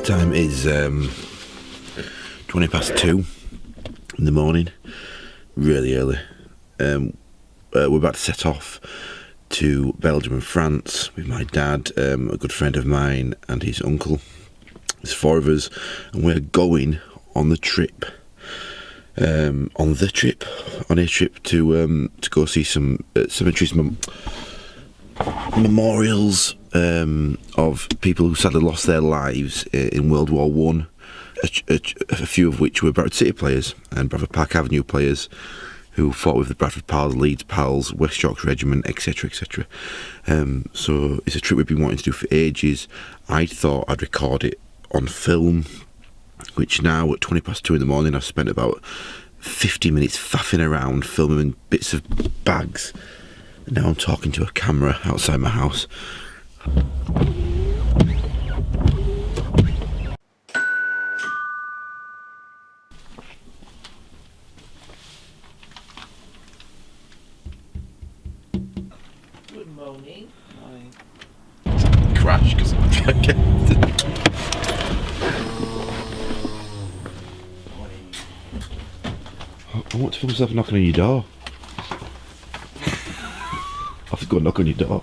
time is 20 past 2 in the morning, really early. We're about to set off to Belgium and France with my dad, a good friend of mine, and his uncle. There's 4 of us, and we're going on the trip. On a trip to go see some cemeteries, memorials of people who sadly lost their lives in World War One. A few of which were Bradford City players and Bradford Park Avenue players who fought with the Bradford Pals, Leeds Pals, West Yorkshire Regiment, etc, etc. So it's a trip we've been wanting to do for ages. I thought I'd record it on film, which now at 20 past 2 in the morning I've spent about 50 minutes faffing around filming bits of bags, and now I'm talking to a camera outside my house. Good morning. Crash because I'm trying to get I want to film myself knocking on your door. I'll just go knock on your door.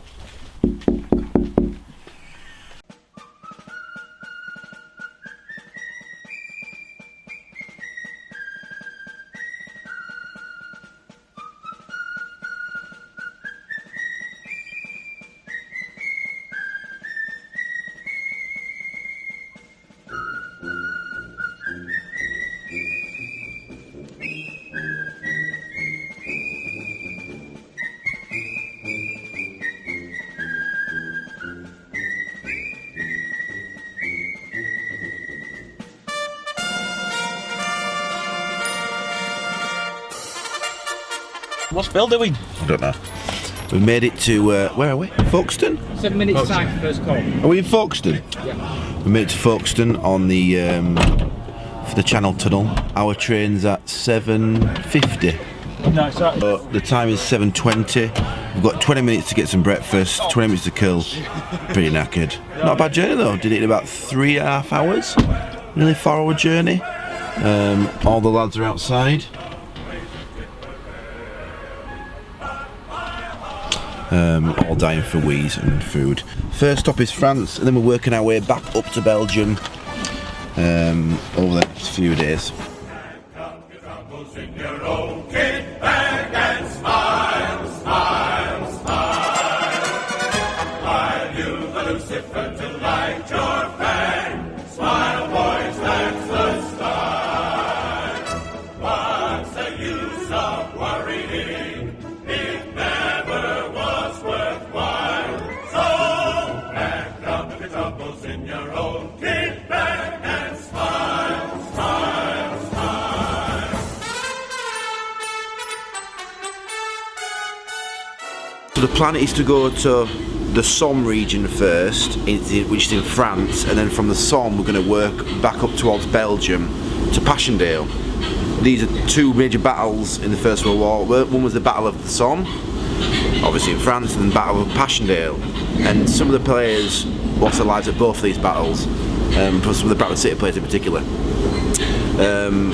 What's Bill doing? I don't know. We made it to, where are we? Folkestone? 7 minutes time, first call. Are we in Folkestone? Yeah. We made it to Folkestone on the, for the Channel Tunnel. Our train's at 7:50. No, it's right. The time is 7:20. We've got 20 minutes to get some breakfast, 20 minutes to kill. Pretty knackered. Not a bad journey though. Did it in about 3.5 hours. Nearly 4-hour journey. All the lads are outside. All dying for wheeze and food. First stop is France, and then we're working our way back up to Belgium over the next few days. So the plan is to go to the Somme region first, which is in France, and then from the Somme we're going to work back up towards Belgium to Passchendaele. These are 2 major battles in the First World War. One was the Battle of the Somme, obviously in France, and the Battle of Passchendaele. And some of the players lost their lives at both of these battles, for some of the Bradford City players in particular.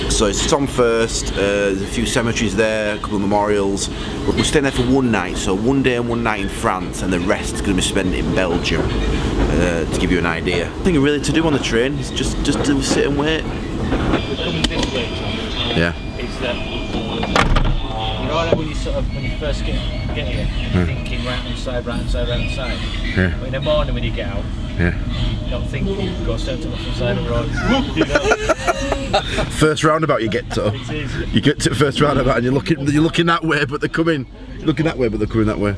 So it's Somme first, there's a few cemeteries there, a couple of memorials. We're staying there for 1 night, so 1 day and 1 night in France, and the rest is going to be spent in Belgium, to give you an idea. Nothing really to do on the train, it's just to sit and wait. Coming this way, Tom, Yeah. is that you know when you first get here, you're thinking right hand side, Yeah. But in the morning when you get out, Yeah. you don't think you go straight to the front side of the road. You know? First roundabout you get to. It is. You get to the first roundabout and you're looking that way, but they're coming. You're looking that way, but they're coming that way.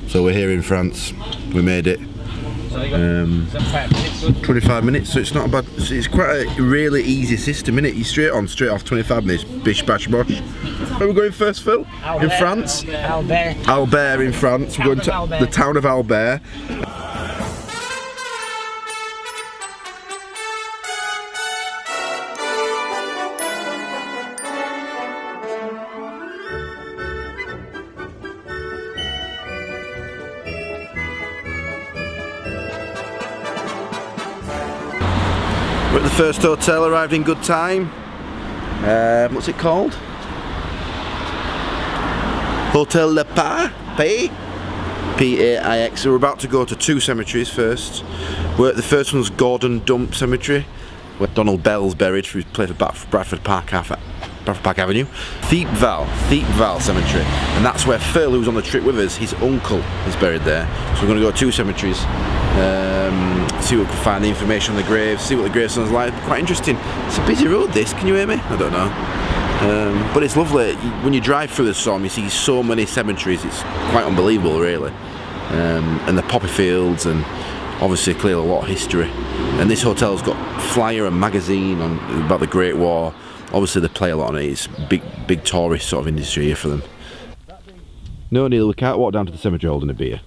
So we're here in France. We made it. So you got 75 minutes. 25 minutes, so it's not a bad. It's quite a really easy system, innit? You straight off 25 minutes. Bish bash bosh. Where are we going first, Phil? In France. Albert in France. We're going to the town of Albert. We're at the first hotel, arrived in good time. What's it called? Hotel Le Pays? P-A-I-X. So we're about to go to 2 cemeteries first. The first one's Gordon Dump Cemetery, where Donald Bell's buried, who played for Bradford Park Avenue. Thiepval Cemetery, and that's where Phil, who's on the trip with us, his uncle is buried there. So we're going to go to 2 cemeteries, see what we can find, the information on the graves, see what the gravestone's like. Quite interesting. It's a busy road this, can you hear me? I don't know. But it's lovely. When you drive through the Somme, you see so many cemeteries, it's quite unbelievable really. And the poppy fields, and obviously clearly a lot of history. And this hotel's got flyer and magazine about the Great War. Obviously they play a lot on it. It's big tourist sort of industry here for them. No, Neil, we can't walk down to the cemetery holding a beer.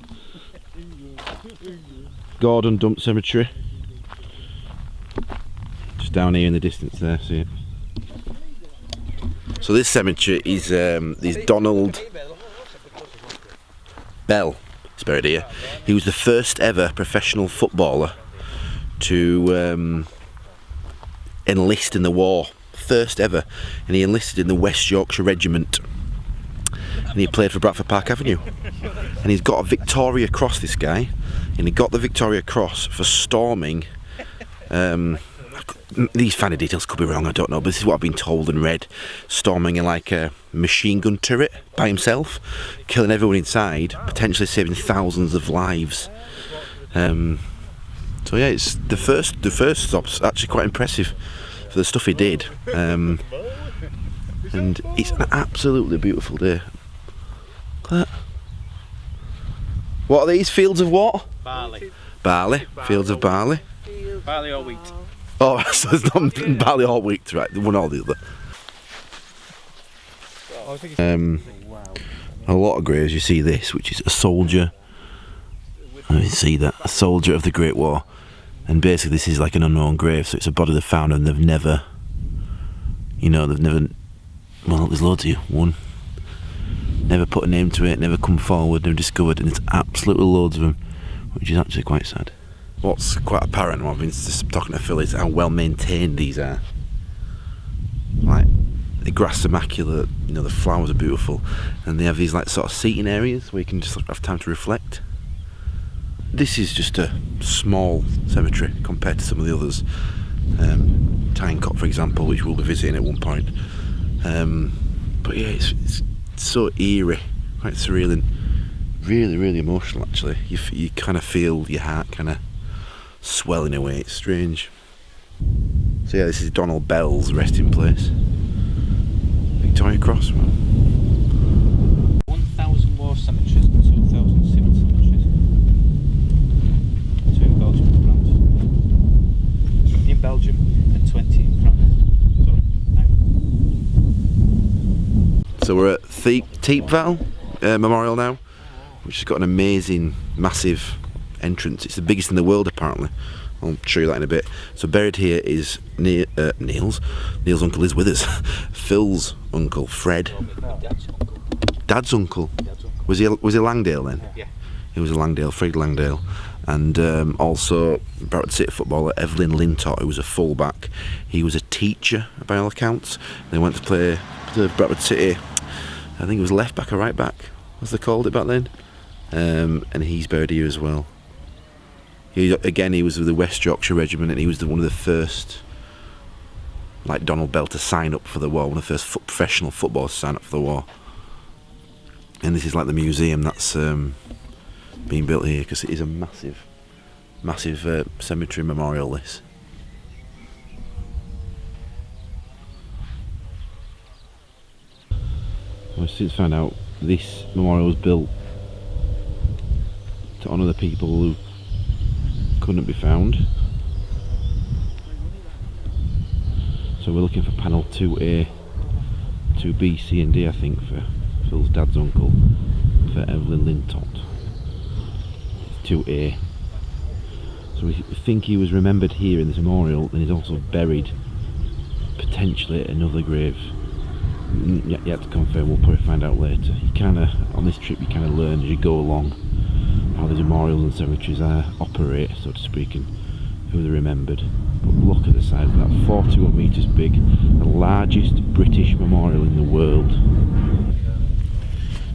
Gordon Dump Cemetery. Just down here in the distance there, see it. So this cemetery is Donald Bell. He's buried here. He was the first ever professional footballer to enlist in the war. First ever, and he enlisted in the West Yorkshire Regiment, and he played for Bradford Park Avenue, and he's got a Victoria Cross, this guy, and he got the Victoria Cross for storming, these finer details could be wrong, I don't know, but this is what I've been told and read, storming like a machine gun turret by himself, killing everyone inside, potentially saving thousands of lives. So yeah, it's the first stop's actually quite impressive for the stuff he did, and it's an absolutely beautiful day. Look at that. What are these? Fields of what? Barley. Barley. Fields of barley. Barley or wheat. Oh, so it's not barley or wheat, right? One or the other. A lot of graves. You see this, which is a soldier. Let me see that. A soldier of the Great War. And basically this is like an unknown grave, so it's a body they've found and they've never, well, there's loads of you, one, never put a name to it, never come forward, never discovered, and it's absolutely loads of them, which is actually quite sad. What's quite apparent, what I've been just talking to Phil, is how well maintained these are. Like, the grass is immaculate, the flowers are beautiful, and they have these like sort of seating areas where you can just have time to reflect. This is just a small cemetery compared to some of the others. Tyne Cot, for example, which we'll be visiting at one point. But yeah, it's so eerie, quite surreal, and really, really emotional actually. You kind of feel your heart kind of swelling away, it's strange. So yeah, this is Donald Bell's resting place. Victoria Cross. 1,000 war cemeteries and 2,000 civil cemeteries. Belgium and France. In Belgium and 20 in France. Sorry. So we're at Thiepval Memorial now, which has got an amazing, massive entrance. It's the biggest in the world apparently. I'll show you that in a bit. So buried here is Neil's uncle is with us. Phil's uncle, Fred. Dad's uncle. Was he Langdale then? Yeah. He was a Langdale, Fred Langdale. And also Bradford City footballer Evelyn Lintott, who was a fullback. He was a teacher by all accounts. They went to play for Bradford City. I think it was left back or right back, as they called it back then. And he's buried here as well. He was with the West Yorkshire Regiment, and he was one of the first, like Donald Bell, to sign up for the war. One of the first professional footballers to sign up for the war. And this is like the museum that's being built here, because it is a massive cemetery memorial, this. I've since found out this memorial was built to honour the people who couldn't be found. So we're looking for panel 2A, 2B, C and D, I think, for Phil's dad's uncle, for Evelyn Lintott. 2A. So we think he was remembered here in this memorial, and he's also buried potentially at another grave. Yet to confirm, we'll probably find out later. You kinda, on this trip, you kinda learn as you go along how the memorials and cemeteries operate, so to speak, and who they remembered. But look at the size of that, 41 metres big, the largest British memorial in the world.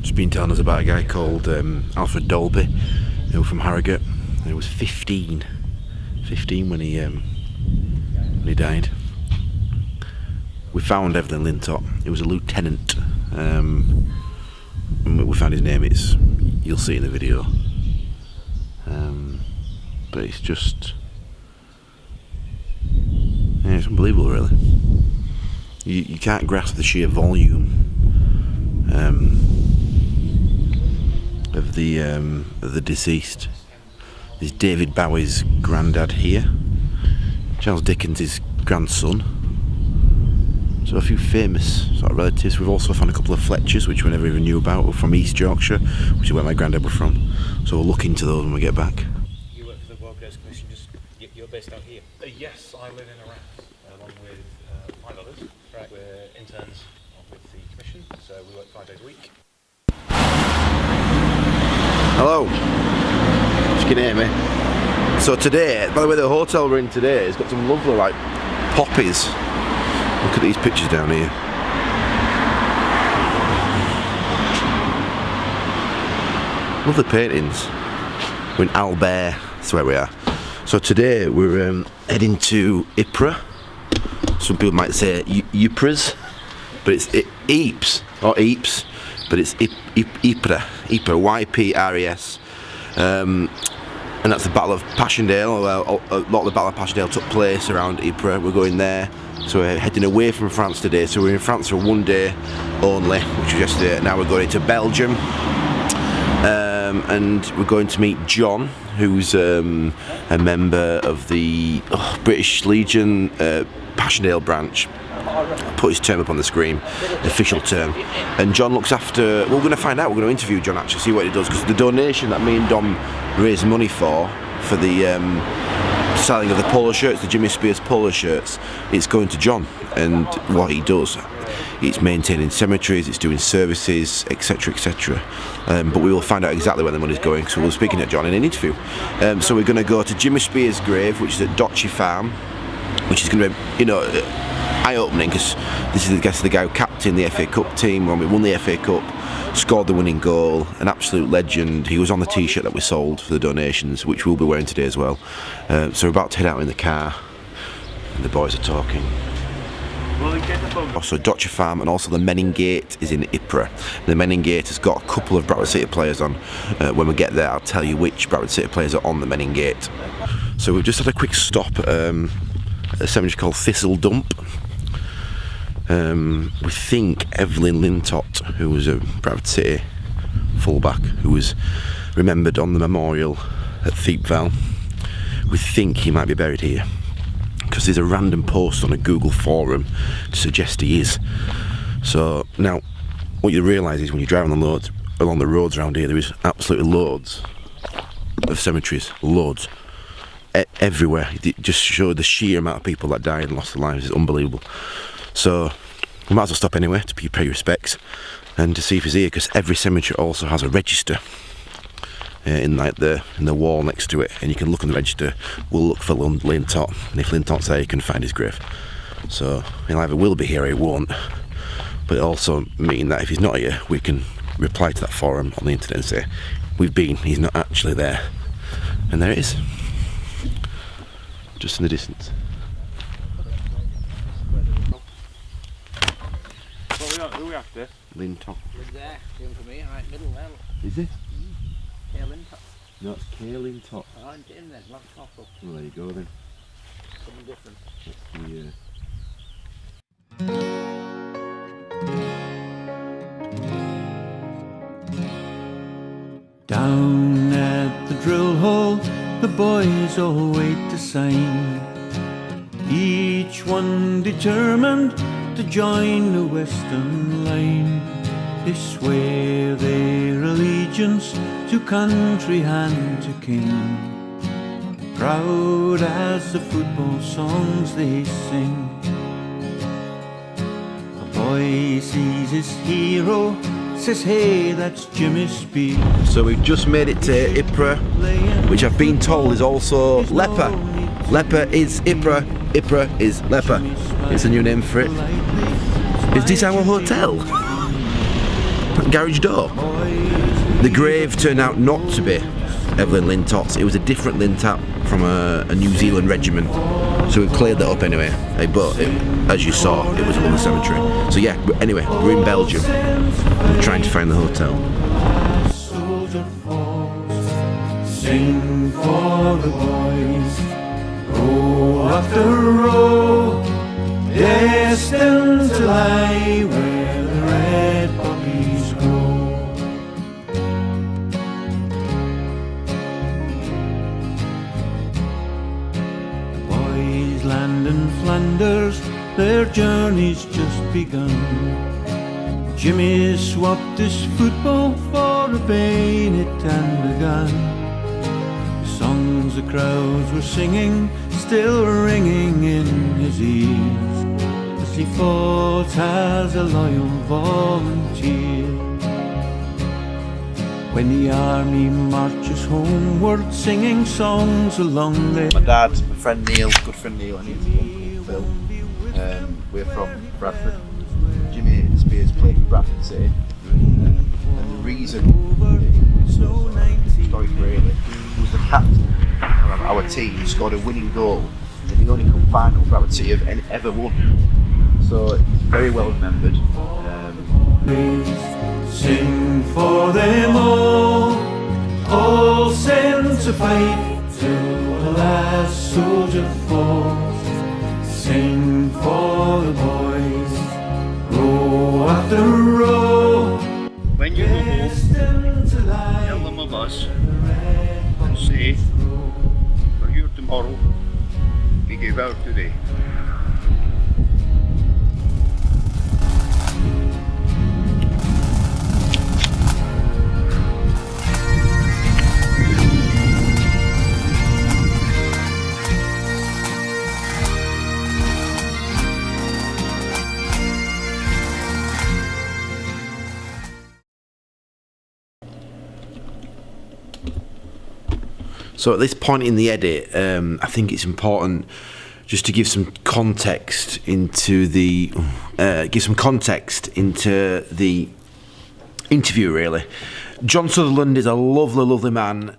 Just been telling us about a guy called Alfred Dolby, who was from Harrogate. And he was 15 when he died. We found Evelyn Lintop. He was a lieutenant. And we found his name. You'll see in the video. But it's just, yeah, it's unbelievable, really. You can't grasp the sheer volume of the deceased. There's David Bowie's granddad here, Charles Dickens' grandson. So a few famous sort of relatives. We've also found a couple of Fletchers, which we never even knew about, were from East Yorkshire, which is where my granddad was from. So we'll look into those when we get back. You work for the World Graves Commission, you're based out here? Yes, I live in Iraq, along with 5 others. Right. We're interns with the Commission, so we work 5 days a week. Hello. If you can hear me. So today, by the way, the hotel we're in today has got some lovely like poppies. Look at these pictures down here. Lovely paintings. We're in Albert, that's where we are. So today we're heading to Ypres. Some people might say Ypres, but it's Ypres, or Ypres, but it's Ypres, Y-P-R-E-S. And that's the Battle of Passchendaele. Well, a lot of the Battle of Passchendaele took place around Ypres. We're going there. So we're heading away from France today. So we're in France for 1 day only, which was yesterday. Now we're going to Belgium. And we're going to meet John, who's a member of the British Legion Passchendaele branch. I'll put his term up on the screen, the official term. And John looks after, we're going to find out, we're going to interview John actually, see what he does, because the donation that me and Dom raised money for the selling of the polo shirts, the Jimmy Spears polo shirts, it's going to John. And what he does, it's maintaining cemeteries, it's doing services, etc, etc. But we will find out exactly where the money's going, so we're speaking to John in an interview. So we're going to go to Jimmy Spears' grave, which is at Dochy Farm, which is going to be, you know, eye-opening, because this is the guy who captained the FA Cup team when we won the FA Cup, scored the winning goal, an absolute legend. He was on the t-shirt that we sold for the donations, which we'll be wearing today as well. So we're about to head out in the car, and the boys are talking. Also Dochy Farm, and also the Menin Gate is in Ypres. The Menin Gate has got a couple of Bradford City players on. When we get there, I'll tell you which Bradford City players are on the Menin Gate. So we've just had a quick stop at a cemetery called Thistle Dump. We think Evelyn Lintop, who was a Bradford City fullback, who was remembered on the memorial at Thiepval, we think he might be buried here, because there's a random post on a Google forum to suggest he is. So now, what you realise is when you're driving along the roads around here, there is absolutely loads of cemeteries, loads, everywhere. It just showed the sheer amount of people that died and lost their lives. It's unbelievable. So we might as well stop anyway to pay respects and to see if he's here, because every cemetery also has a register in the wall next to it, and you can look on the register. We'll look for Lintop, and if Lintop's there, you can find his grave. So he'll either will be here or he won't, but it also mean that if he's not here, we can reply to that forum on the internet and say we've been, he's not actually there, and there it is, just in the distance. Who are we after? Lintop. There, going for me, right middle there. Is it? Yeah, Lintop. No, it's K Lintop. Oh, I'm in there, not top up. Well, there you go then. Something different. Down at the drill hole, the boys all wait to sign. Each one determined to join the Western Line. They swear their allegiance to country and to king, proud as the football songs they sing. A boy sees his hero says, hey, that's Jimmy Speed. So we've just made it to Ypres, which I've been told is also Leper. Leper is Ypres, Ypres is Leper. It's a new name for it. Is this our hotel? Garage door. The grave turned out not to be Evelyn Lintot's. It was a different Lintot from a New Zealand regiment. So we cleared that up anyway. But as you saw, it was another cemetery. So yeah, anyway, we're in Belgium. We're trying to find the hotel. Sing for the boys, row after row, destined to lie where the red poppies grow. Boys land in Flanders, their journey's just begun. Jimmy swapped his football for a bayonet and a gun. Songs the crowds were singing, still ringing in his ears, as he fought as a loyal volunteer. When the army marches homeward, singing songs along there. My dad, my friend Neil, good friend Neil, and his uncle Phil. We're from Bradford. Jimmy Spears played for Bradford City, and the reason it was so historic really was the captain of our team scored a winning goal in the only cup final Bradford City have ever won. So it's very well remembered. Sing for them all sent to fight till the last soldier falls. Sing for the boys, row after row. When you go home, tell them of us and say, we're here tomorrow, we gave out today. So at this point in the edit, I think it's important just to give some context into the interview. Really, John Sutherland is a lovely, lovely man.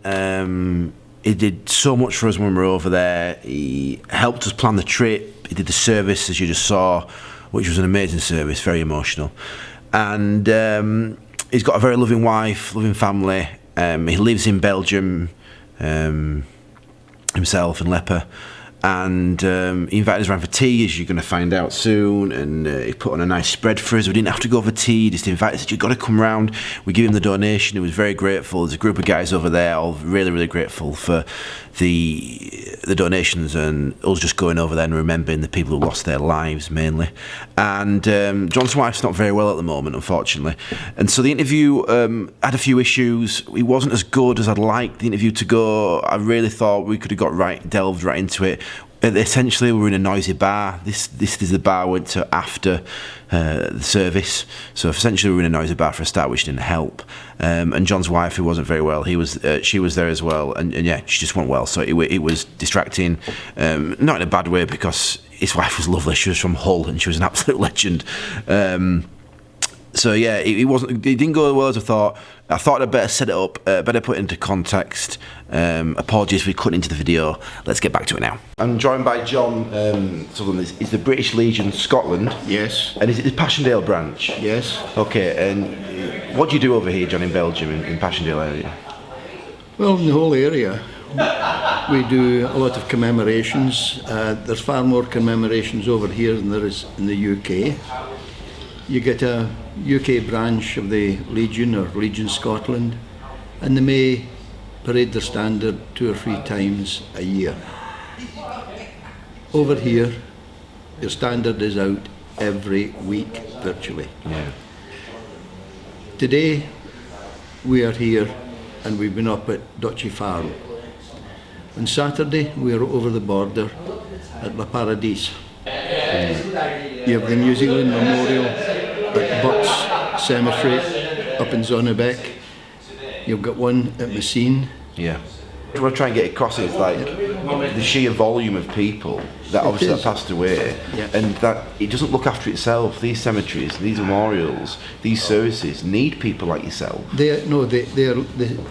He did so much for us when we were over there. He helped us plan the trip. He did the service, as you just saw, which was an amazing service, very emotional. And he's got a very loving wife, loving family. He lives in Belgium. Himself and Leper, and he invited us around for tea, as you're going to find out soon, and he put on a nice spread for us. We didn't have to go for tea, just invited us, said, you've got to come round. We gave him the donation. He was very grateful. There's a group of guys over there all really, really grateful for the donations, and us just going over there and remembering the people who lost their lives mainly. And John's wife's not very well at the moment, unfortunately, and so the interview had a few issues. It wasn't as good as I'd like the interview to go. I really thought we could have delved right into it. Essentially, we were in a noisy bar. This is the bar I went to after the service. So essentially, we were in a noisy bar for a start, which didn't help. And John's wife, who wasn't very well, she was there as well, and yeah, she just wasn't well. So it was distracting, not in a bad way, because his wife was lovely. She was from Hull, and she was an absolute legend. So yeah, it didn't go as well as I thought. I thought I'd better set it up, better put it into context. Apologies if we cut into the video. Let's get back to it now. I'm joined by John Sutherland. He's the British Legion Scotland. Yes. And is it the Passchendaele branch? Yes. Okay, and what do you do over here, John, in Belgium, in Passchendaele area? Well, in the whole area, we do a lot of commemorations. There's far more commemorations over here than there is in the UK. You get a UK branch of the Legion, or Legion Scotland, and they may parade their standard 2 or 3 times a year. Over here, your standard is out every week, virtually. Yeah. Today, we are here, and we've been up at Duchy Farm. On Saturday, we are over the border at La Paradise. You have the New Zealand Memorial at Butts Cemetery, up in Zonnebeck. You've got one at Messines. Yeah. What I try and get across is like the sheer volume of people that obviously that passed away, Yeah. and that it doesn't look after itself. These cemeteries, these memorials, these services need people like yourself.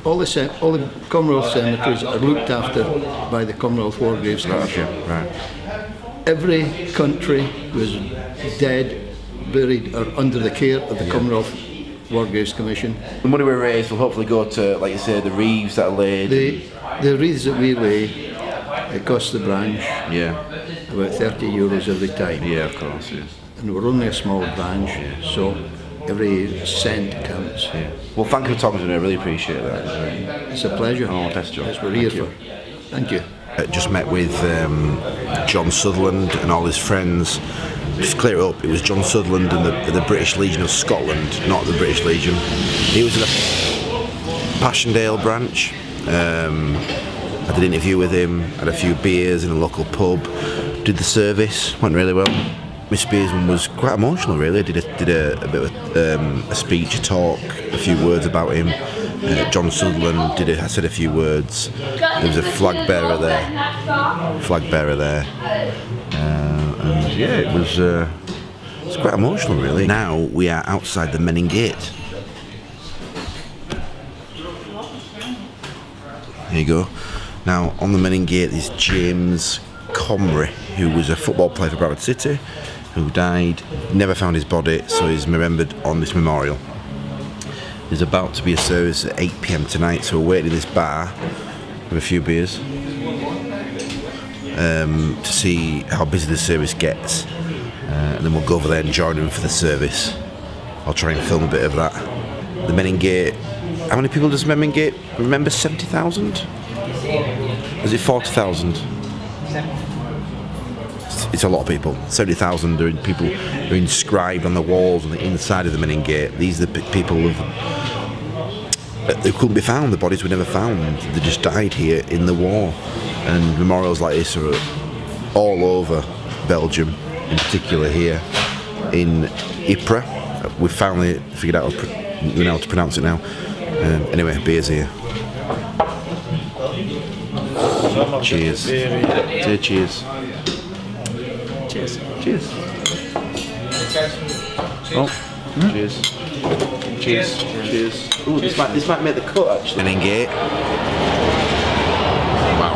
All the Commonwealth cemeteries are looked after by the Commonwealth War Graves Commission. Right. Every country was dead, buried, or under the care of the Commonwealth War Graves Commission. The money we raise will hopefully go to, like you say, the wreaths that are laid. The wreaths that we lay, it costs the branch Yeah. about €30 every time. Yeah, of course. Yeah. And we're only a small branch, so every cent counts. Yeah. Well, thank you for talking to me. I really appreciate that. It's a pleasure. Oh, that's John. That's what we're here Thank you. for. Thank you. Just met with John Sutherland and all his friends. Just clear it up, it was John Sutherland and the British Legion of Scotland, not the British Legion. He was in the Passchendaele branch. I did an interview with him, had a few beers in a local pub, did the service, went really well. Miss Spearsman was quite emotional really, did a bit of a speech, a talk, a few words about him. John Sutherland said a few words. There was a flag bearer there. And yeah, it was quite emotional really. Now we are outside the Menin Gate. There you go. Now on the Menin Gate is James Comrie, who was a football player for Bradford City, who died, never found his body, so he's remembered on this memorial. There's about to be a service at 8 PM tonight, so we're waiting in this bar with a few beers to see how busy the service gets, and then we'll go over there and join him for the service. I'll try and film a bit of that. The Menin Gate, how many people does Menin Gate remember? 70,000? Is it 40,000? It's a lot of people. 70,000 are people who are inscribed on the walls on the inside of the Menin Gate. These are the people who couldn't be found. The bodies were never found. They just died here in the war. And memorials like this are all over Belgium, in particular here in Ypres. We've finally figured out how to pronounce it now. Anyway, beers here. Cheers. Cheers. Cheers. Cheers. Oh, cheers. Cheers. Cheers. Ooh, this might make the cut actually. Menin Gate. Wow.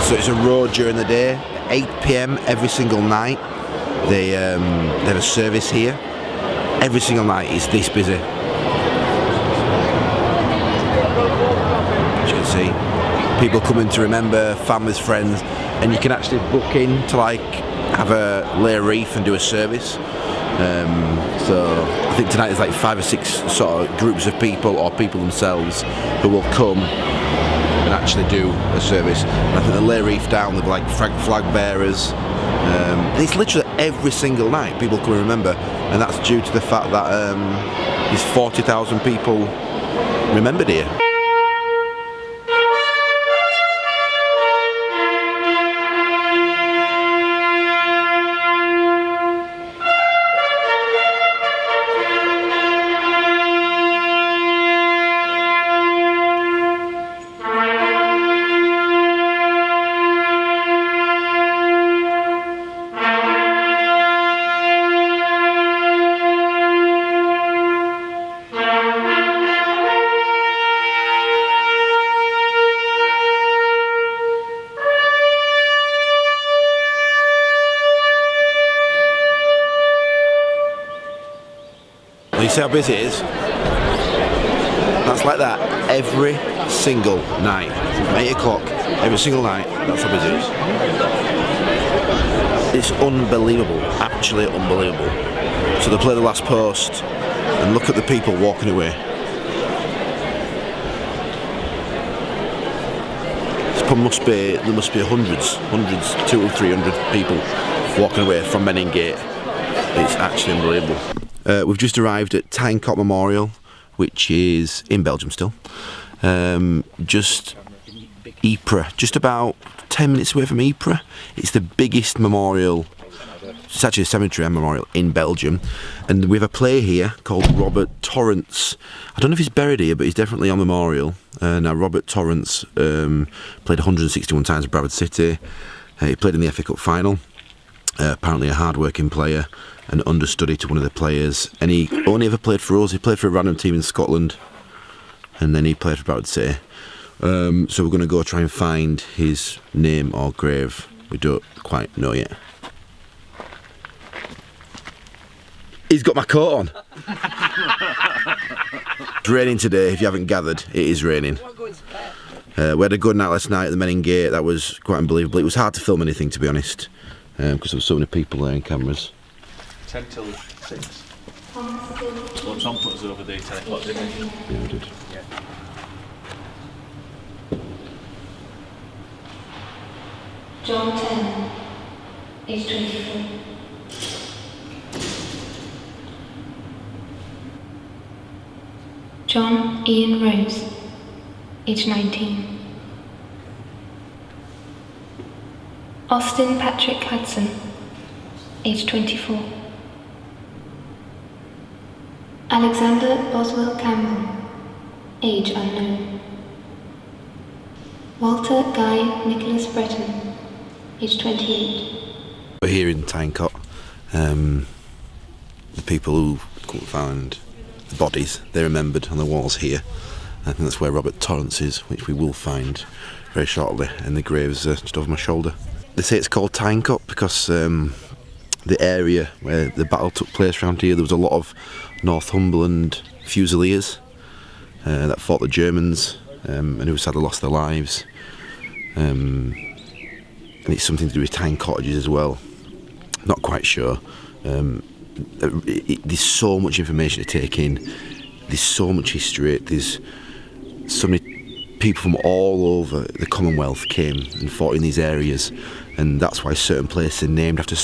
So it's a road during the day. At 8 PM every single night. They have a service here. Every single night it's this busy. As you can see, people coming to remember, families, friends, and you can actually book in to lay a wreath and do a service. So I think tonight there's like 5 or 6 sort of groups of people or people themselves who will come and actually do a service. And I think they lay a wreath down, there'll be like flag bearers. And it's literally every single night people come and remember, and that's due to the fact that there's 40,000 people remembered here. You see how busy it is? That's like that every single night. From 8 o'clock, every single night, that's how busy it is. It's unbelievable, actually unbelievable. So they play the last post and look at the people walking away. There must be hundreds, 200 or 300 people walking away from Menin Gate. It's actually unbelievable. We've just arrived at Tyne Cot Memorial, which is in Belgium still. Just Ypres, just about 10 minutes away from Ypres. It's the biggest memorial it's actually a cemetery and memorial in Belgium, and we have a player here called Robert Torrance. I don't know if he's buried here, but he's definitely on memorial. Now Robert Torrance played 161 times for Bradford City. He played in the FA Cup final. Apparently a hard-working player, an understudy to one of the players, and he only ever played for us. He played for a random team in Scotland, and then he played for Bradford City. So we're going to go try and find his name or grave. We don't quite know yet. He's got my coat on. It's raining today, if you haven't gathered. It is raining. We had a good night last night at the Menin Gate. That was quite unbelievable. It was hard to film anything, to be honest, because there were so many people there in cameras. 10 till 6. Well, Tom put us over there 10 o'clock, didn't he? Yeah, we did. Yeah. John 10, age 24. John Ian Rose, age 19. Austin Patrick Hudson, age 24. Alexander Boswell Campbell, age unknown. Walter Guy Nicholas Breton, age 28. We're here in Tyne Cot. The people who couldn't find the bodies, they're remembered on the walls here. I think that's where Robert Torrance is, which we will find very shortly, and the grave's just over my shoulder. They say it's called Tyne Cot because the area where the battle took place around here, there was a lot of Northumberland Fusiliers that fought the Germans and who sadly lost their lives. And it's something to do with Tyne cottages as well. Not quite sure. There's so much information to take in. There's so much history. There's so many people from all over the Commonwealth came and fought in these areas, and that's why certain places are named after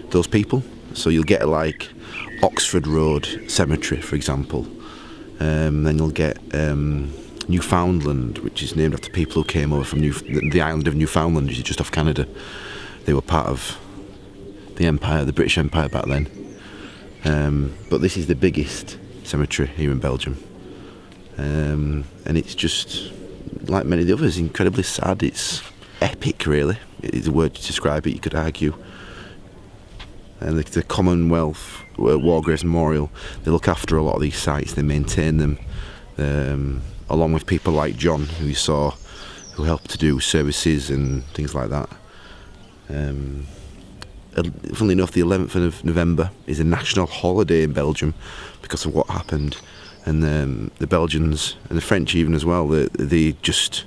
those people. So you'll get like Oxford Road Cemetery, for example. Then you'll get Newfoundland, which is named after people who came over from the island of Newfoundland, which is just off Canada. They were part of the Empire, the British Empire back then. But this is the biggest cemetery here in Belgium. And it's just, like many of the others, incredibly sad. It's epic, really. It's a word to describe it, you could argue. And the Commonwealth War Graves Memorial, they look after a lot of these sites, they maintain them, along with people like John, who you saw, who helped to do services and things like that. Funnily enough, the 11th of November is a national holiday in Belgium because of what happened, and the Belgians and the French even as well, they're just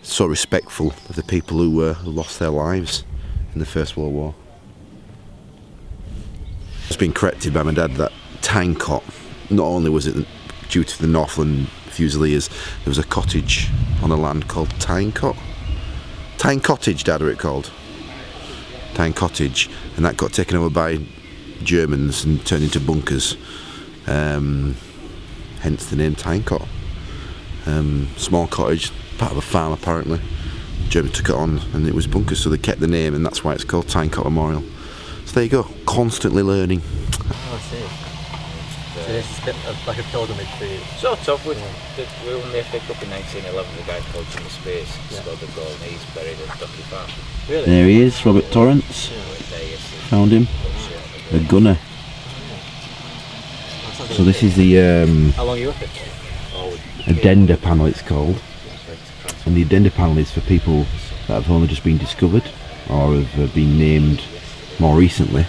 so respectful of the people who lost their lives in the First World War. It's been corrected by my dad that Tyne Cot, not only was it due to the Northland Fusiliers, there was a cottage on the land called Tyne Cot. Tyne Cottage, Dad, are it called? Tyne Cottage, and that got taken over by Germans and turned into bunkers, hence the name Tyne Cot. Small cottage, part of a farm apparently. Germans took it on and it was bunkers, so they kept the name, and that's why it's called Tyne Cot Memorial. So there you go, constantly learning. Oh, I see. So this is a bit of like a pilgrimage for you. Sort of. We won the FA Cup in 1911. The guy called Jimmy Spears scored the goal, and he's buried at Ducky Farm. Really? There he is, Robert Torrance. Found him. A gunner. So this is the How long are you up it? addenda panel, it's called. And the addenda panel is for people that have only just been discovered or have been named more recently.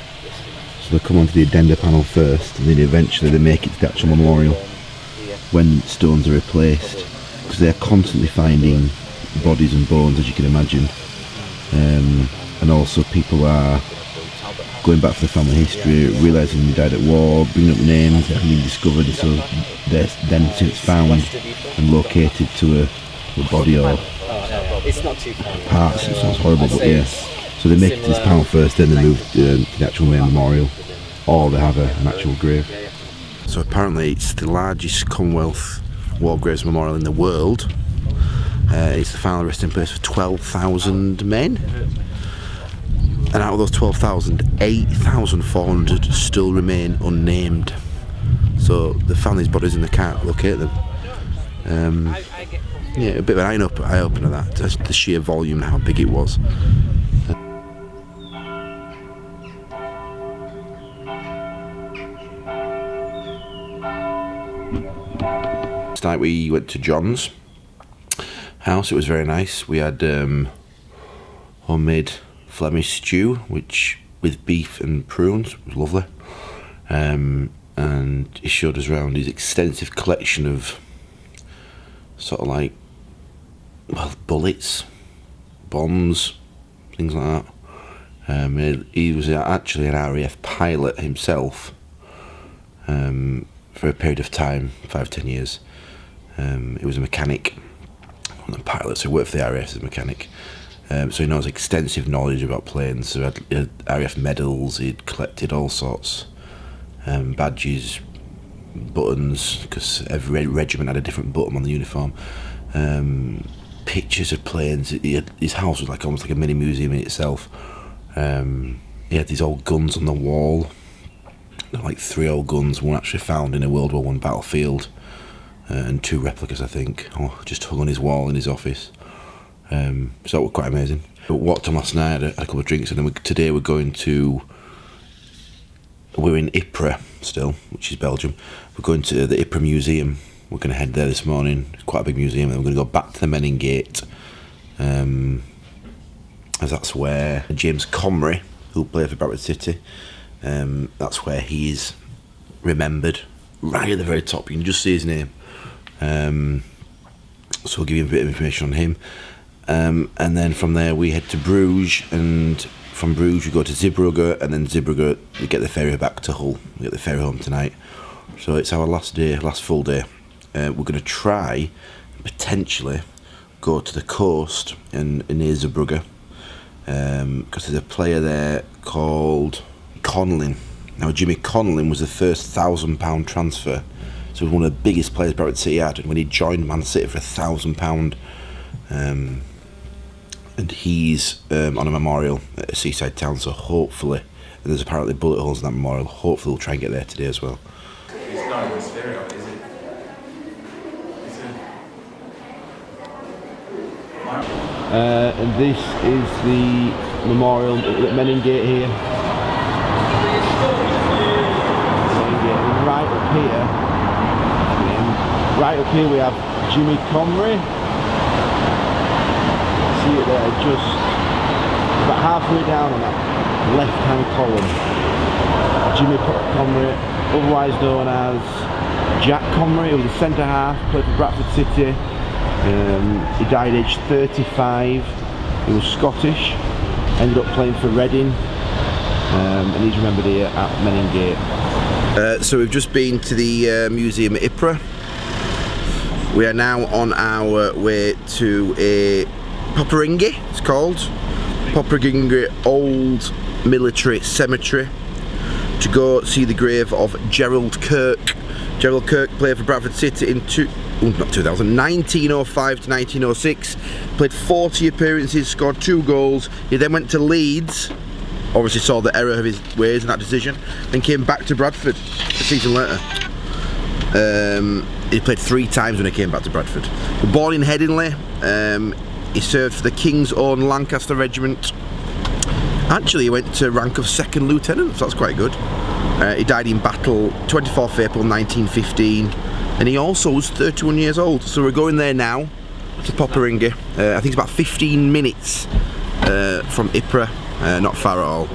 So they come onto the addenda panel first, and then eventually they make it to the actual memorial when stones are replaced, because they're constantly finding bodies and bones, as you can imagine. And also people are going back for the family history, realising they died at war, bringing up names that haven't been discovered, so they're then since found and located to a body or It's not too far. parts. It sounds horrible, but yeah. So they make it to this panel first, then they move to the actual main memorial, or they have an actual grave. So apparently it's the largest Commonwealth War Graves Memorial in the world. It's the final resting place for 12,000 men. And out of those 12,000, 8,400 still remain unnamed. So the family's bodies and they can't locate them. Yeah, a bit of an eye opener that, the sheer volume and how big it was. Last night we went to John's house. It was very nice. We had homemade Flemish stew, which with beef and prunes. It was lovely. And he showed us around his extensive collection of sort of like, well, bullets, bombs, things like that. He was actually an RAF pilot himself for a period of time, 5-10 years. He was a mechanic, not a pilot, so he worked for the RAF as a mechanic. So he knows extensive knowledge about planes. So he had RAF medals, he'd collected all sorts, badges, buttons, because every regiment had a different button on the uniform. Pictures of planes. His house was like almost like a mini museum in itself. He had these old guns on the wall, like 3 old guns, one actually found in a World War I battlefield, and 2 replicas, I think, just hung on his wall in his office. So it was quite amazing. But walked on last night, had a couple of drinks, and then today we're in Ypres still, which is Belgium. We're going to the Ypres Museum. We're going to head there this morning. It's quite a big museum, and we're going to go back to the Menin Gate, as that's where James Comrie, who played for Bradford City, that's where he's remembered, right at the very top. You can just see his name. So we'll give you a bit of information on him. And then from there we head to Bruges, and from Bruges we go to Zeebrugge, and then Zeebrugge we get the ferry back to Hull. We get the ferry home tonight. So it's our last full day. We're going to try, potentially, go to the coast near Zeebrugge, because there's a player there called Connellan. Now Jimmy Connellan was the first £1,000 transfer. So he was one of the biggest players Bradford City had, and when he joined Man City for £1,000, and he's on a memorial at a seaside town, so hopefully, and there's apparently bullet holes in that memorial, hopefully we'll try and get there today as well. It's not in this area, is it? And this is the memorial at Menin Gate here. Right up here we have Jimmy Comrie. See it there, just about halfway down on that left-hand column. Jimmy Comrie, otherwise known as Jack Comrie, who was a centre half, played for Bradford City. He died aged 35. He was Scottish. Ended up playing for Reading, and he's remembered here at Menin Gate. So we've just been to the museum at Ypres. We are now on our way to a Poperinge, it's called. Poperinge Old Military Cemetery, to go see the grave of Gerald Kirk. Gerald Kirk played for Bradford City in 1905 to 1906. Played 40 appearances, scored 2 goals. He then went to Leeds, obviously saw the error of his ways in that decision, then came back to Bradford a season later. He played 3 times when he came back to Bradford. Born in Headingley, he served for the King's Own Lancaster Regiment. Actually, he went to rank of 2nd Lieutenant, so that's quite good. He died in battle 24th April 1915, and he also was 31 years old. So we're going there now to Poperinge. I think it's about 15 minutes from Ypres, not far at all.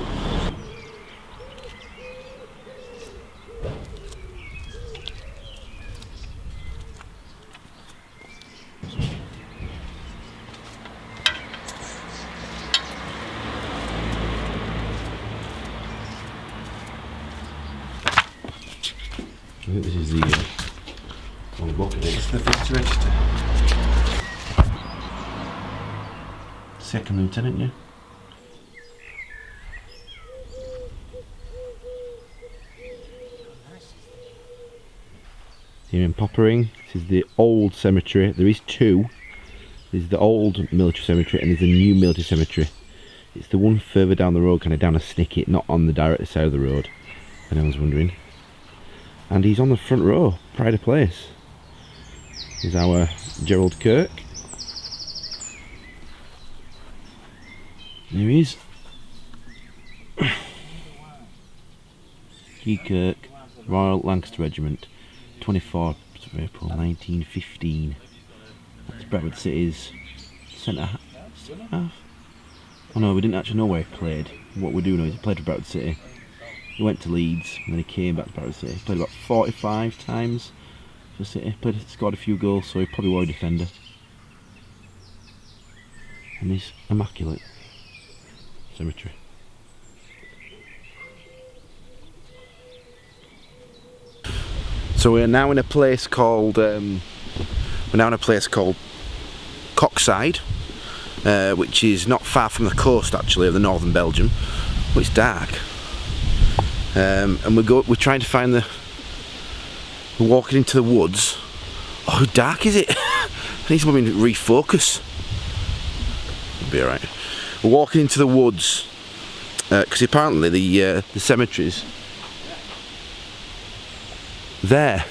I think this is the on the book. It's the 5th register. 2nd Lieutenant, yeah. Here in Poperinge, this is the old cemetery. There is 2. There's the old military cemetery and there's a new military cemetery. It's the one further down the road, kind of down a snicket, not on the direct side of the road, if anyone's wondering. And he's on the front row, pride of place. Here's our Gerald Kirk. There he is. G. Kirk, Royal Lancaster Regiment, 24th of April 1915. That's Bradford City's centre half. Oh no, we didn't actually know where he played. What we do know is he played for Bradford City. He went to Leeds and then he came back to Bradford City. He played about 45 times for City. Scored a few goals, so he probably was a defender. And he's immaculate. Cemetery. So we're now in a place called Coxide, which is not far from the coast actually of the northern Belgium, but it's dark. And we're trying to find we're walking into the woods. Oh, how dark is it? I need something to refocus. It'll be alright. We're walking into the woods because apparently the cemeteries there.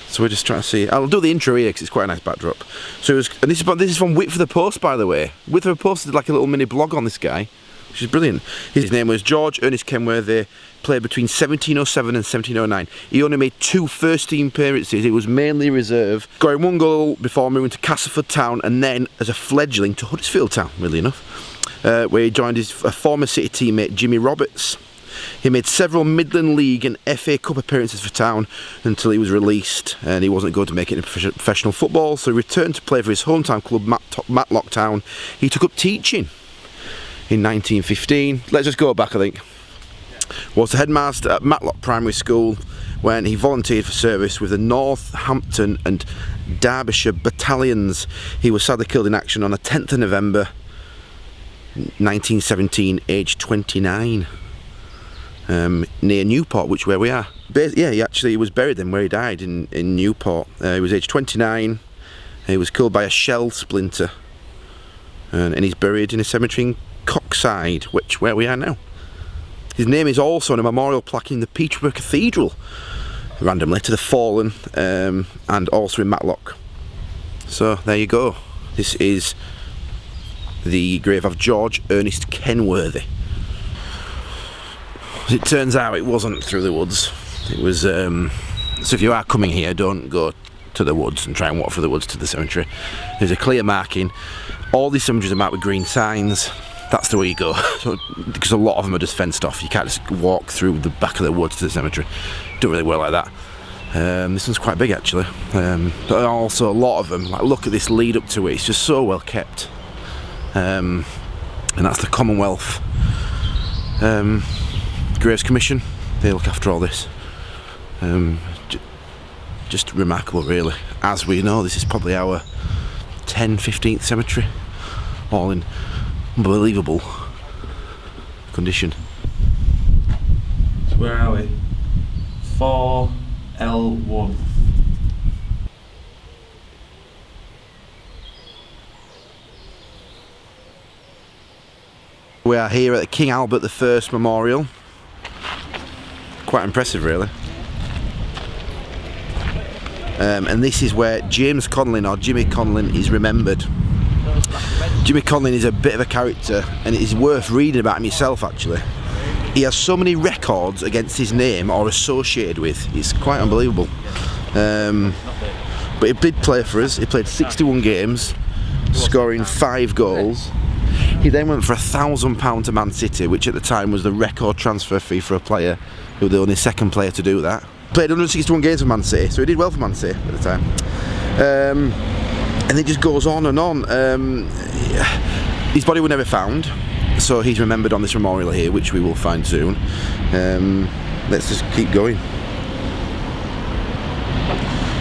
So we're just trying to see. I'll do the intro here because it's quite a nice backdrop. So and this is from Wit for the Post, by the way. Wit for the Post did like a little mini blog on this guy, which is brilliant. His name was George Ernest Kenworthy. Played between 1707 and 1709. He only made 2 first-team appearances. It was mainly reserve, scoring 1 goal before moving to Castleford Town and then as a fledgling to Huddersfield Town, weirdly enough, where he joined his former City teammate Jimmy Roberts. He made several Midland League and FA Cup appearances for Town until he was released, and he wasn't going to make it in professional football, so he returned to play for his hometown club Matlock Town. He took up teaching in 1915. Let's just go back, I think. Was the headmaster at Matlock Primary School when he volunteered for service with the Northampton and Derbyshire battalions. He was sadly killed in action on the 10th of November 1917, aged 29. Near Newport, which where we are. Yeah, he was buried then where he died in Newport. He was aged 29. He was killed by a shell splinter, and he's buried in a cemetery in Coxide, where we are now. His name is also on a memorial plaque in the Peterborough Cathedral, randomly, to the fallen, and also in Matlock. So there you go. This is the grave of George Ernest Kenworthy. As it turns out, it wasn't through the woods. It was, so if you are coming here, don't go to the woods and try and walk through the woods to the cemetery. There's a clear marking. All these cemeteries are marked with green signs. That's the way you go. So, because a lot of them are just fenced off. You can't just walk through the back of the woods to the cemetery. Don't really work like that. This one's quite big actually. But also a lot of them, like look at this lead up to it, it's just so well kept. And that's the Commonwealth Graves Commission. They look after all this. Just remarkable really. As we know, this is probably our 15th cemetery, all in unbelievable condition. So where are we? 4L1. We are here at the King Albert I Memorial. Quite impressive really. And this is where James Conlin, or Jimmy Conlin, is remembered. Jimmy Conlin is a bit of a character, and it is worth reading about him yourself actually. He has so many records against his name or associated with, it's quite unbelievable. But he did play for us. He played 61 games, scoring 5 goals. He then went for £1,000 to Man City, which at the time was the record transfer fee for a player. He was the only second player to do that. Played 161 games for Man City, so he did well for Man City at the time. And it just goes on and on. His body was never found, so he's remembered on this memorial here, which we will find soon. Let's just keep going.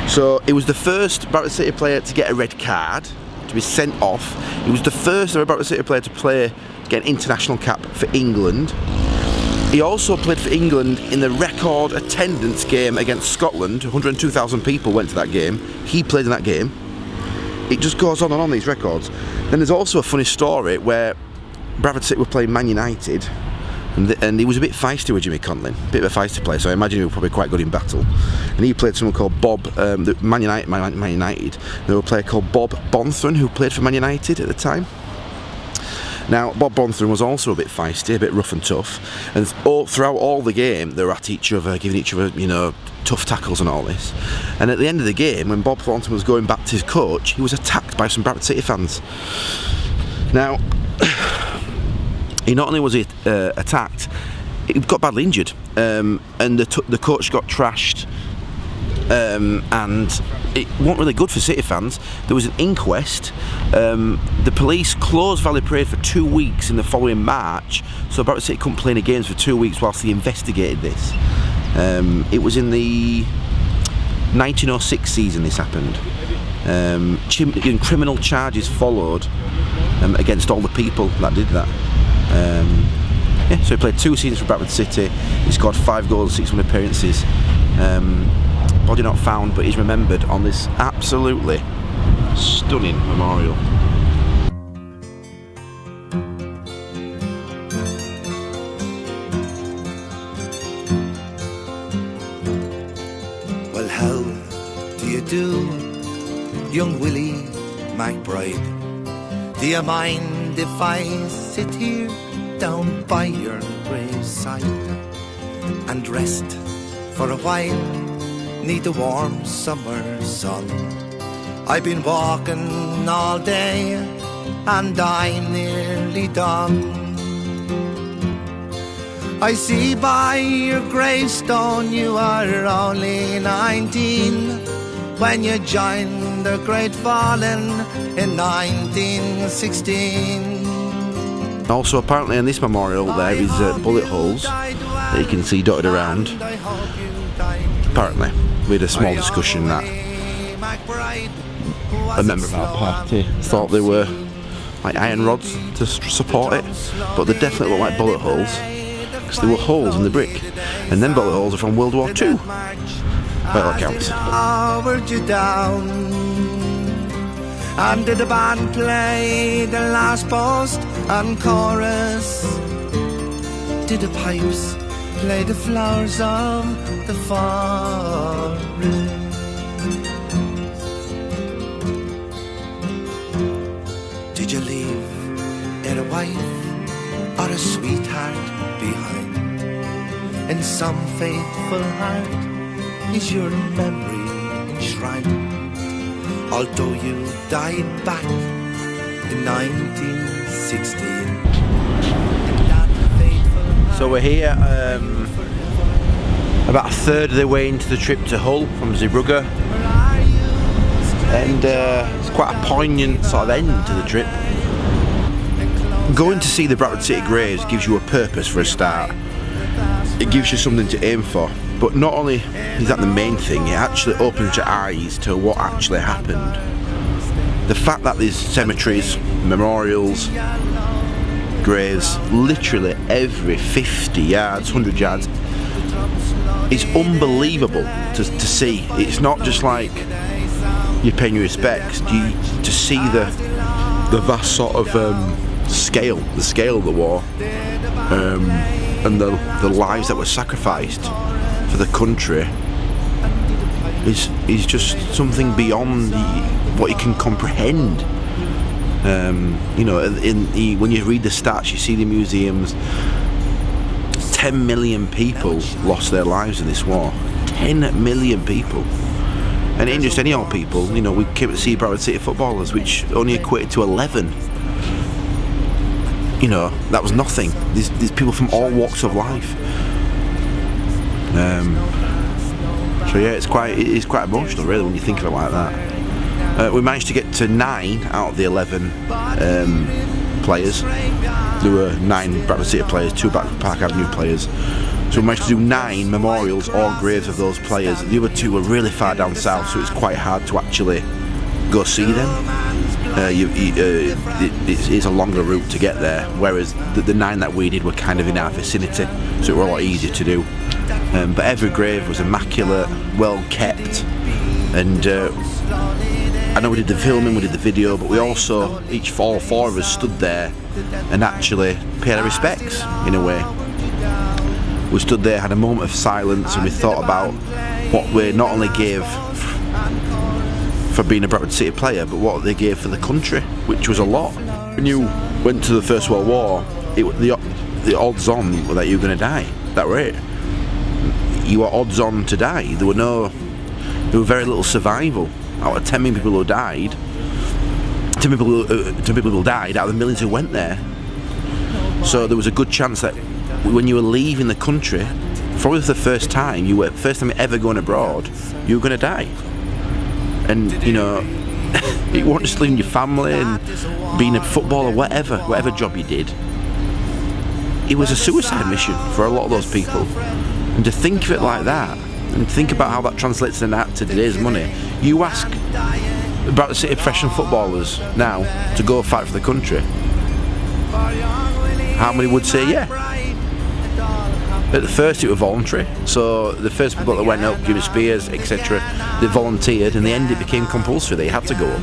So he was the first Bradford City player to get a red card, to be sent off. He was the first ever Bradford City player to get an international cap for England. He also played for England in the record attendance game against Scotland. 102,000 people went to that game. He played in that game. it just goes on and on, these records. Then there's also a funny story where Bradford City were playing Man United, and he was a bit feisty with Jimmy Conlon, a bit of a feisty player, so I imagine he was probably quite good in battle. And he played someone called Bob, Man United. There was a player called Bob Bonthron who played for Man United at the time. Now, Bob Bonthron was also a bit feisty, a bit rough and tough, and throughout all the game they were at each other, giving each other, you know, tough tackles and all this. And at the end of the game, when Bob Thornton was going back to his coach, he was attacked by some Bradford City fans. Now, he not only was he attacked, he got badly injured, and the coach got trashed, and it wasn't really good for City fans. There was an inquest. The police closed Valley Parade for 2 weeks in the following March, so Bradford City couldn't play any games for 2 weeks whilst they investigated this. It was in the 1906 season this happened. Criminal charges followed against all the people that did that. Yeah, so he played 2 seasons for Bradford City. He scored 5 goals, 600 appearances. Body not found, but he's remembered on this absolutely stunning memorial. Well, how do you do, young Willie McBride? Do you mind if I sit here down by your graveside and rest for a while? Need the warm summer sun. I've been walking all day and I'm nearly done. I see by your gravestone you are only 19 when you joined the Great Fallen in 1916. Also, apparently in this memorial there is bullet holes that you can see dotted around. Apparently, we had a small discussion that a member of our party thought they were like iron rods to support it, but they definitely look like bullet holes because there were holes in the brick, and then bullet holes are from World War II. By all accounts. Lowered you down, and did the band play the last post and chorus? Did the pipes play the flowers of the forest? Did you leave a wife or a sweetheart behind? In some faithful heart is your memory enshrined, although you died back in 1916. So we're here about a third of the way into the trip to Hull from Zeebrugge, and it's quite a poignant sort of end to the trip. Going to see the Bradford City graves gives you a purpose for a start. It gives you something to aim for, but not only is that the main thing, it actually opens your eyes to what actually happened. The fact that there's cemeteries, memorials, graves literally every 50 yards, 100 yards is unbelievable to see. It's not just like you're paying your respects, to see the vast sort of scale of the war, and the lives that were sacrificed for the country is just something beyond what you can comprehend. You know, when you read the stats, you see the museums. 10 million people lost their lives in this war. 10 million people, and it ain't just any old people. You know, we came to see Bradford City footballers, which only equated to 11. You know, that was nothing. There's people from all walks of life. So yeah, it's quite emotional, really, when you think of it like that. We managed to get to 9 out of the 11 players. There were 9 Bradford City players, 2 Park Avenue players. So we managed to do 9 memorials or graves of those players. The other 2 were really far down south, so it's quite hard to actually go see them. It's a longer route to get there, whereas the 9 that we did were kind of in our vicinity, so it were a lot easier to do. But every grave was immaculate, well kept, and I know we did the filming, we did the video, but we also, all four of us stood there and actually paid our respects in a way. We stood there, had a moment of silence, and we thought about what we not only gave for being a Bradford City player, but what they gave for the country, which was a lot. When you went to the First World War, the odds on were that you were going to die. That were it. You were odds on to die. There were very little survival. Out of 10 million people who died, 10 people who died out of the millions who went there. So there was a good chance that when you were leaving the country, probably for the first time ever going abroad, you were going to die. And you know, you weren't just leaving your family and being a footballer, whatever job you did. It was a suicide mission for a lot of those people. And to think of it like that, and think about how that translates to today's money. You ask about the City professional footballers now to go fight for the country, how many would say yeah? At the first it was voluntary, so the first people that went up, Jimmy Spears, etc., they volunteered, and in the end it became compulsory, they had to go up.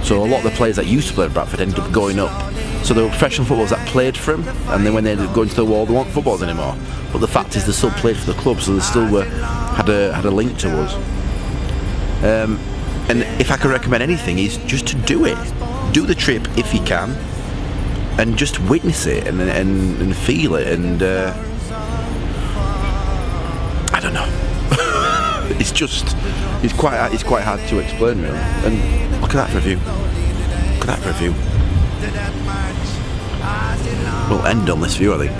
So a lot of the players that used to play at Bradford ended up going up. So there were professional footballers that played for him, and then when they go into the wall, they weren't footballers anymore. But the fact is they still played for the club, so they still had a link to us. And if I could recommend anything, is just to do it. Do the trip if you can, and just witness it and feel it. And I don't know. it's quite hard to explain, really. And look at that for a view. Look at that for a view. We'll end on this view, I think.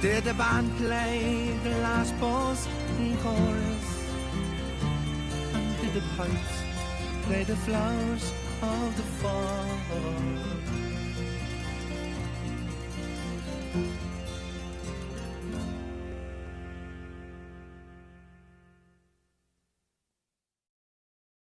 Did the band play the last pause in chorus? And did the pipes play the flowers of the fall?